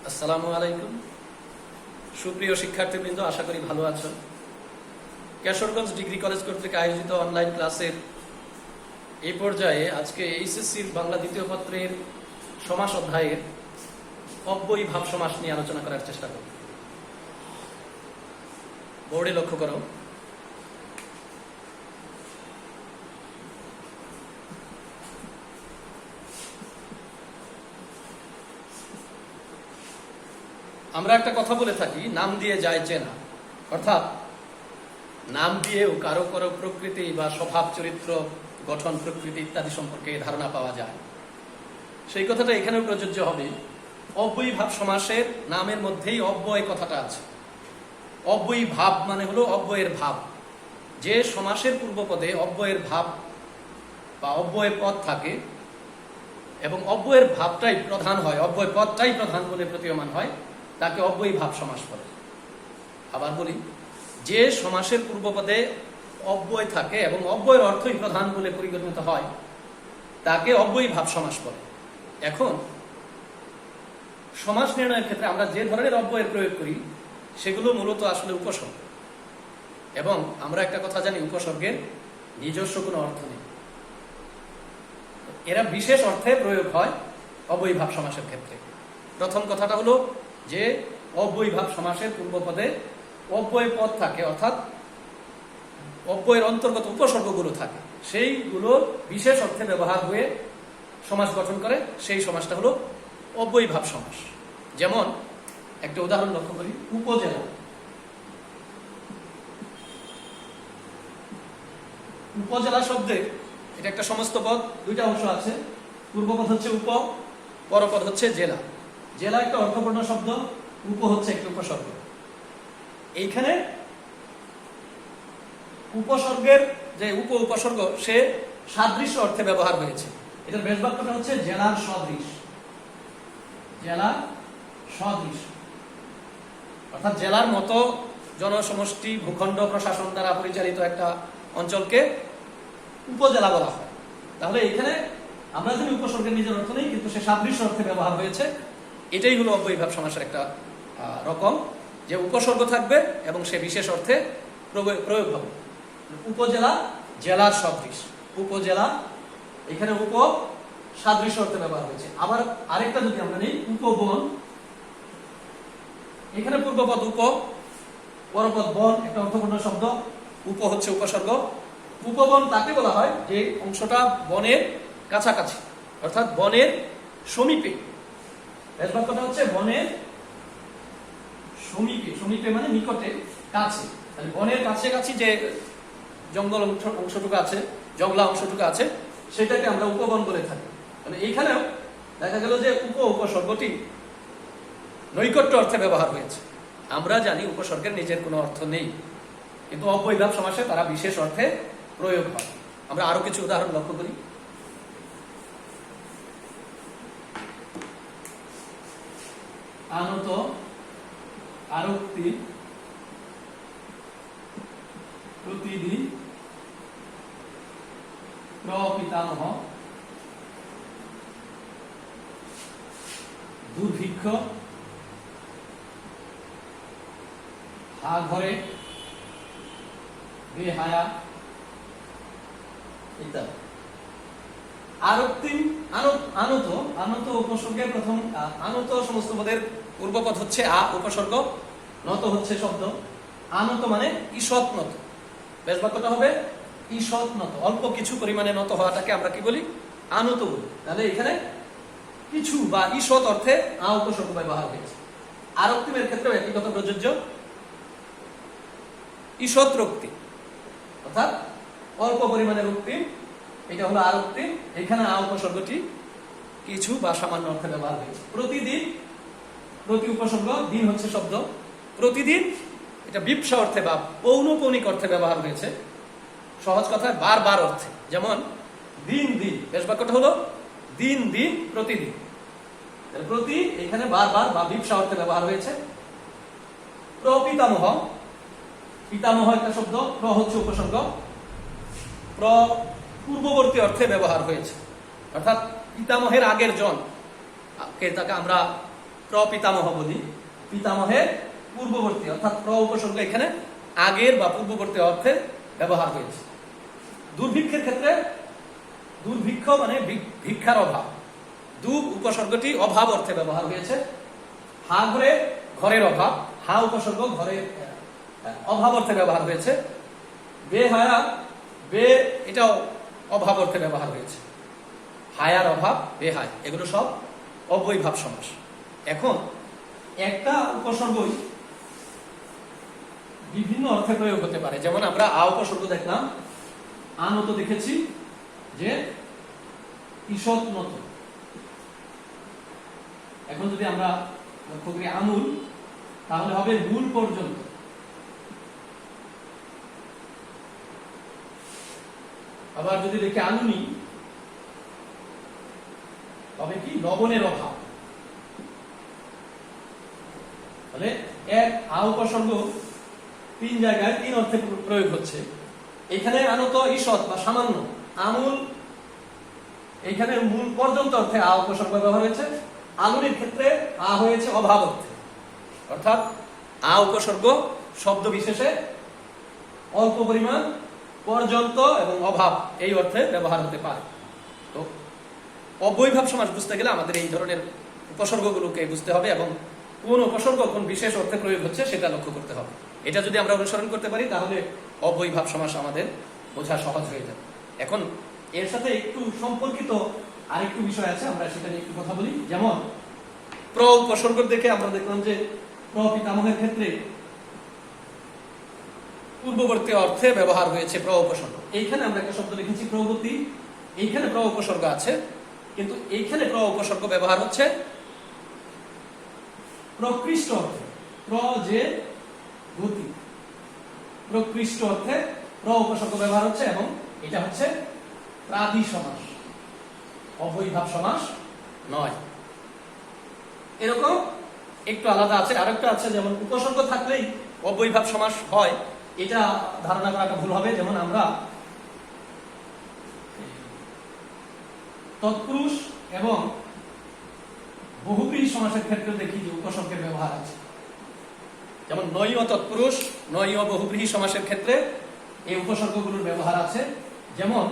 আসসালামু আলাইকুম। সুপ্রিয় শিক্ষার্থীবৃন্দ, আশা করি ভালো আছো। কেশরগঞ্জ ডিগ্রি কলেজ কর্তৃক আয়োজিত অনলাইন ক্লাসের এই পর্যায়ে আজকে এইচএসসির বাংলা দ্বিতীয় পত্রের সমাস অধ্যায়ের অব্যয়ী ভাব সমাস নিয়ে আলোচনা করার চেষ্টা করব। বোর্ডে লক্ষ্য করো। আমরা একটা কথা বলে থাকি, নাম দিয়ে যায় চেনা। অর্থাৎ নাম দিয়েও কারো কারো প্রকৃতি বা স্বভাব, চরিত্র, গঠন, প্রকৃতি ইত্যাদি সম্পর্কে ধারণা পাওয়া যায়। সেই কথাটা এখানেও প্রযোজ্য হবে। অব্যয়ী ভাব সমাসের নামের মধ্যেই অব্যয় কথাটা আছে। অব্যয়ী ভাব মানে হলো অব্যয়ের ভাব। যে সমাসের পূর্বপদে অব্যয়ের ভাব বা অব্যয় পদ থাকে এবং অব্যয়ের ভাবটাই প্রধান হয়, অব্যয় পদটাই প্রধান বলে প্রতীয়মান হয়, তাকে অব্যয়ী ভাব সমাস বলে। আবার বলি, যে সমাসের পূর্বপদে অব্যয় থাকে এবং অব্যয়ের অর্থই প্রধান বলে পরিগণিত হয়, তাকে অব্যয়ী ভাব সমাস বলে। এখন সমাস নির্ণয়ের ক্ষেত্রে আমরা যে ধরনের অব্যয়ের প্রয়োগ করি সেগুলো মূলত আসলে উপসর্গ। এবং আমরা একটা কথা জানি, উপসর্গের নিজস্ব কোনো অর্থ নেই। এরা বিশেষ অর্থে প্রয়োগ হয় অব্যয়ী ভাব সমাসের ক্ষেত্রে। প্রথম কথাটা হলো যে অব্যয়ী ভাব সমাসের পূর্বপদে অব্যয় পদ থাকে, অর্থাৎ অব্যয়ের অন্তর্গত উপসর্গগুলো থাকে, সেইগুলো বিশেষ অর্থে ব্যবহার হয়ে সমাস গঠন করে। সেই সমাসটা হলো অব্যয়ী ভাব সমাস। যেমন একটা উদাহরণ লক্ষ্য করি, উপজেলা। উপজেলা শব্দে এটা একটা সমস্ত পদ, দুইটা অংশ আছে। পূর্বপদ হচ্ছে উপ, পরপদ হচ্ছে জেলা। জেলা একটা অর্থপূর্ণ শব্দ, উপ হচ্ছে একটা উপসর্গ। এইখানে উপসর্গের যে উপসর্গ সে সাদৃশ্য অর্থে ব্যবহার হয়েছে। এটার বেশ বাক্যটা হচ্ছে জেলার সদৃশ। জেলা সদৃশ অর্থাৎ জেলার মতো জনসমষ্টি, ভূখণ্ড, প্রশাসন দ্বারা পরিচালিত একটা অঞ্চলকে উপজেলা বলা হয়। তাহলে এখানে আমরা জানি উপসর্গের নিজের অর্থ নেই, কিন্তু সে সাদৃশ্য অর্থে ব্যবহার হয়েছে। এটাই হলো অব্যয়ী ভাব সমাসের একটা রকম, যে উপসর্গ থাকবে এবং সে বিশেষ অর্থে প্রয়োগ হবে। উপজেলা, জেলার সদৃশ। উপজেলা, এখানে উপ সাদৃশ্য অর্থে ব্যবহার হয়েছে। আবার আরেকটা যদি আমরা নিই, উপবন। এখানে পূর্বপদ উপ, পরপদ বন, একটা অর্থপূর্ণ শব্দ। উপ হচ্ছে উপসর্গ। উপবন তাকে বলা হয় যে অংশটা বনের কাছাকাছি, অর্থাৎ বনের সমীপে। এর বাক্যটা হচ্ছে বনের সমীপে। সমীপে মানে নিকটে, কাছে। তাহলে বনের কাছাকাছি যে জঙ্গল অংশটুকু আছে, জংলা অংশটুকু আছে, সেটাকে আমরা উপবন বলে থাকি। মানে এইখানেও দেখা গেল যে উপসর্গটি নৈকট্য অর্থে ব্যবহার হয়েছে। আমরা জানি উপসর্গের নিজের কোনো অর্থ নেই, কিন্তু অব্যয়ী ভাব সমাসে তারা বিশেষ অর্থে প্রয়োগ হয়। আমরা আরো কিছু উদাহরণ লক্ষ্য করি। আনত, আরক্তি, প্রতিদিন, প্রপিতামহ, দুর্ভিক্ষ, হা ঘরে, বেহায়া ইত্যাদি। আরক্তি, আনত। আনত উপসর্গের প্রথম। আনত সমস্ত পদের পূর্বপদ হচ্ছে আ, উপসর্গ। নত হচ্ছে শব্দ। আনত মানে ঈষৎ নত। বেশ বাক্যটা হবে ঈষৎ নত। অল্প কিছু পরিমাণে নত হওয়াটাকে আমরা কি বলি? আনত বলি। তাহলে এখানে কিছু বা ঈষৎ অর্থে আ উপসর্গ ব্যবহার হয়েছে। আরক্তিমের ক্ষেত্রেও একই কথা প্রযোজ্য। ঈষৎ রক্তি অর্থাৎ অল্প পরিমাণে রক্তিম, এটা হলো আরক্তিম। এখানে আ উপসর্গটি কিছু বা সামান্য অর্থে ব্যবহার হয়েছে। প্রতিদিন, প্রতি উপসর্গ, দিন হচ্ছে শব্দ। প্রতিদিন এটা বিপসা অর্থে বা পৌনপৌনিক অর্থে ব্যবহার হয়েছে। সহজ কথায় বারবার অর্থে। যেমন দিন দিন, বেশ বাক্যটা হলো দিন দিন, প্রতিদিন। প্রতি এখানে বারবার বা বিপসা অর্থে ব্যবহার হয়েছে। প্রপিতামহ, পিতামহ একটা শব্দ, প্র হচ্ছে উপসর্গ। পূর্ববর্তী অর্থে ব্যবহার হয়েছে, অর্থাৎ পিতামহের আগের জন, তাকে আমরা প্রপিতামহ বলি, পিতামহের পূর্ববর্তী, অর্থাৎ প্র উপসর্গ এখানে আগের বা পূর্ববর্তী অর্থে ব্যবহার হয়েছে। দুর্ভিক্ষের ক্ষেত্রে দুর্ভিক্ষ মানে ভিক্ষার অভাব, দুব উপসর্গটি অভাব অর্থে ব্যবহার হয়েছে। হা ঘরে ঘরের অভাব, হা উপসর্গ ঘরের অভাব অর্থে ব্যবহার হয়েছে। বে হায়া, বে এটাও অভাব অর্থে ব্যবহার হয়েছে। হায়ার অভাব, বে হায়, এগুলো সব অব্যয়ীভাব সমাস। এখন একটা উপসর্গই বিভিন্ন অর্থে প্রয়োগ হতে পারে। যেমন আমরা আ উপসর্গ দেখলাম, আনত দেখেছি যে ঈষৎ নত। এখন যদি আমরা লক্ষ্য করি আমূল, তাহলে হবে মূল পর্যন্ত। আবার যদি দেখি আলুনি, তবে কি লবণের অভাব। তাহলে এক আ উপসর্গ তিন জায়গায় তিন অর্থে প্রয়োগ হচ্ছে। এখানে আনত ঈষৎ বা সামান্য, আমূল এইখানে মূল পর্যন্ত অর্থে আ উপসর্গ ব্যবহার হয়েছে। আলুনির ক্ষেত্রে আ হয়েছে অভাব অর্থে, অর্থাৎ আ উপসর্গ শব্দ বিশেষে অল্প পরিমাণ, পর্যন্ত এবং অভাব এই অর্থে ব্যবহার হতে পারে। তো অব্যয়ীভাব সমাস বুঝতে গেলে আমাদের এই ধরনের উপসর্গগুলোকে বুঝতে হবে এবং কোন উপসর্গ কোন বিশেষ অর্থে প্রয়োগ হচ্ছে সেটা লক্ষ্য করতে হবে। এটা যদি আমরা অনুসরণ করতে পারি তাহলে অব্যয়ীভাব সমাস আমাদের বোঝা সহজ হয়ে যাবে। এখন এর সাথে একটু সম্পর্কিত আরেকটু বিষয় আছে, আমরা সেটা নিয়ে একটু কথা বলি। যেমন প্র উপসর্গ দেখে আমরা দেখলাম যে প্রপিতামহের ক্ষেত্রে পূর্ববর্তী অর্থে ব্যবহার হয়েছে প্র উপসর্গ। এইখানে আমরা একটা শব্দ লিখেছি প্রগতি, এইখানে প্র উপসর্গ আছে, কিন্তু এইখানে প্র উপসর্গ ব্যবহার হচ্ছে প্রকৃষ্ট অর্থে। প্র যে গতি, প্রকৃষ্ট অর্থে প্র উপসর্গ ব্যবহার হচ্ছে এবং এটা হচ্ছে প্রাদি সমাস, অব্যয়ীভাব সমাস নয়। এরকম একটু আলাদা আছে। আরেকটা আছে, যেমন উপসর্গ থাকলেই অব্যয়ীভাব সমাস হয়, এটা ধারণা করাটা ভুল হবে। যেমন আমরা তৎপুরুষ এবং বহুব্রীহি সমাসের ক্ষেত্রে দেখি যে উপসর্গের ব্যবহার আছে। যেমন নয় তৎপুরুষ, নয় বহুব্রীহি সমাসের ক্ষেত্রে এই উপসর্গগুলোর ব্যবহার আছে। যেমন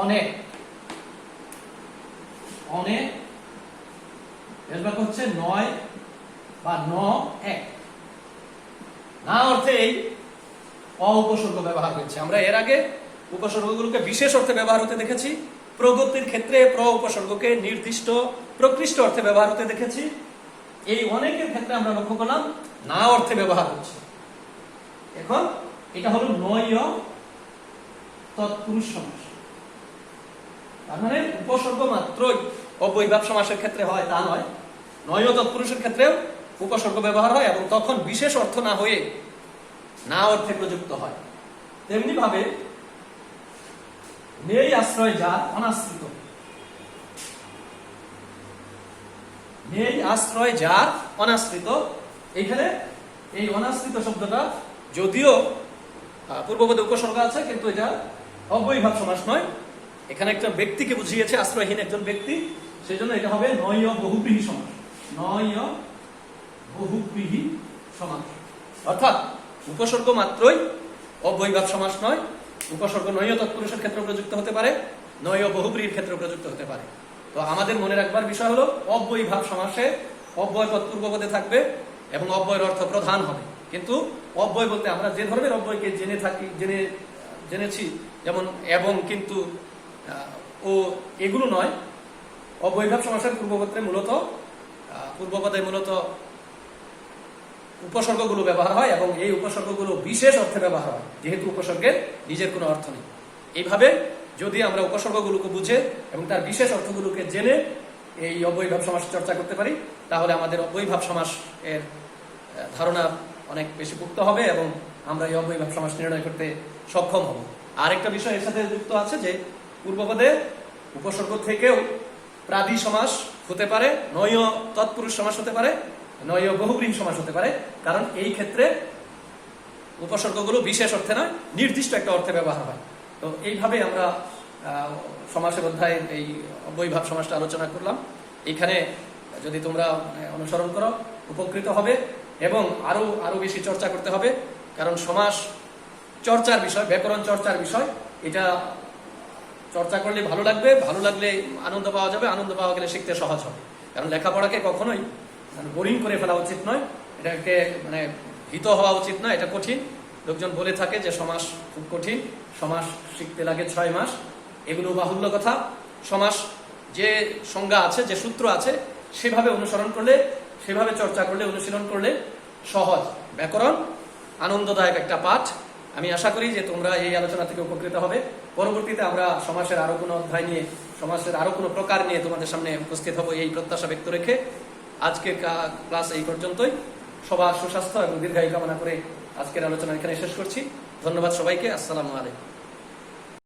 অনেক, অনেক এর বাক্য হচ্ছে নয় বা ন এক, না অর্থে এই অ উপসর্গ ব্যবহার হয়েছে। আমরা এর আগে উপসর্গগুলোকে বিশেষ অর্থে ব্যবহার হতে দেখেছি। প্রগতির ক্ষেত্রে প্র উপসর্গকে নির্দিষ্ট প্রকৃষ্ট অর্থে ব্যবহার হতে দেখেছি। এই অনেকের ক্ষেত্রে আমরা লক্ষ্য করলাম না অর্থে ব্যবহার হচ্ছে। এখন এটা হলো নয় তৎপুরুষ সমাস। তার মানে উপসর্গ মাত্রই অব্যয়ীভাব সমাসের ক্ষেত্রে হয় তা নয়, নয় তৎপুরুষের ক্ষেত্রেও উপসর্গ ব্যবহার হয় এবং তখন বিশেষ অর্থ না হয়ে না অর্থে প্রযুক্ত হয়। তেমনি ভাবে নেই আশ্রয় যার অনাশ্রিত, নেই আশ্রয় যার অনাশ্রিত, এখানে এই অনাশ্রিত শব্দটা যদিও পূর্বপদে উপসর্গ আছে কিন্তু এটা অব্যয়ীভাব সমাস নয়। এখানে একটা ব্যক্তিকে বুঝিয়েছে, আশ্রয়হীন একজন ব্যক্তি, সেই জন্য এটা হবে নয় বহুব্রীহি সমাস, নয় বহুব্রীহি সমাস। অর্থাৎ উপসর্গ মাত্রই অব্যয়ীভাব সমাস নয়, উপসর্গ নয় তৎপুরুষের ক্ষেত্রে প্রযুক্ত হতে পারে, নয় বহুব্রীহির ক্ষেত্রে প্রযুক্ত হতে পারে। তো আমাদের মনে রাখবার বিষয় হলো অব্যয়ীভাব সমাসে অব্যয় পদ পূর্বপদে থাকবে এবং অব্যয়ের অর্থ প্রধান হবে। কিন্তু অব্যয় বলতে আমরা যে ধরনের অব্যয়কে জেনেছি, যেমন এবং, কিন্তু, ও, এগুলো নয়। অব্যয়ীভাব সমাসের পূর্বপদে মূলত উপসর্গগুলো ব্যবহার হয় এবং এই উপসর্গগুলো বিশেষ অর্থে ব্যবহার হয়, যেহেতু উপসর্গের নিজের কোনো অর্থ নেই। এইভাবে যদি আমরা উপসর্গগুলোকে বুঝে এবং তার বিশেষ অর্থগুলোকে জেনে এই অব্যয়ীভাব সমাস চর্চা করতে পারি, তাহলে আমাদের অব্যয়ীভাব সমাস এর ধারণা অনেক বেশি পুক্ত হবে এবং আমরা এই অব্যয়ীভাব সমাস নির্ণয় করতে সক্ষম হব। আরেকটা বিষয় এর সাথে যুক্ত আছে যে পূর্বপদে উপসর্গ থেকেও প্রাদি সমাস হতে পারে, নয় তৎপুরুষ সমাস হতে পারে, নয় বহুব্রীহি সমাস হতে পারে, কারণ এই ক্ষেত্রে উপসর্গগুলো বিশেষ অর্থে নয়, নির্দিষ্ট একটা অর্থে ব্যবহার হয়। তো এইভাবে আমরা সমাসের অধ্যায়ে এই অব্যয়ীভাব সমাসটা আলোচনা করলাম। এখানে যদি তোমরা অনুসরণ করো উপকৃত হবে, এবং আরো আরো বেশি চর্চা করতে হবে। কারণ সমাস চর্চার বিষয়, ব্যাকরণ চর্চার বিষয়, এটা চর্চা করলে ভালো লাগবে, ভালো লাগলে আনন্দ পাওয়া যাবে, আনন্দ পাওয়া গেলে শিখতে সহজ হবে। কারণ লেখাপড়াকে কখনোই বোরিং করে ফেলা উচিত নয়, এটাকে ভীত হওয়া উচিত নয়, এটা কঠিন। লোকজন বলে থাকে যে সমাস খুব কঠিন, সমাস শিখতে লাগে 6 মাস, এগুলো বাহুল্য কথা। সমাস যে সংজ্ঞা আছে, যে সূত্র আছে, সেভাবে অনুসরণ করলে, সেভাবে চর্চা করলে, অনুশীলন করলে সহজ। ব্যাকরণ আনন্দদায়ক একটা পাঠ। আমি আশা করি যে তোমরা এই আলোচনা থেকে উপকৃত হবে। পরবর্তীতে আমরা সমাসের আরো কোনো অধ্যায় নিয়ে, সমাসের আরো কোনো প্রকার নিয়ে তোমাদের সামনে উপস্থিত হব, এই প্রত্যাশা ব্যক্ত রেখে আজকের ক্লাস এই পর্যন্তই। সবার সুস্বাস্থ্য এবং দীর্ঘায়ু কামনা করে আজকের আলোচনা এখানে শেষ করছি। ধন্যবাদ সবাইকে। আসসালামু আলাইকুম।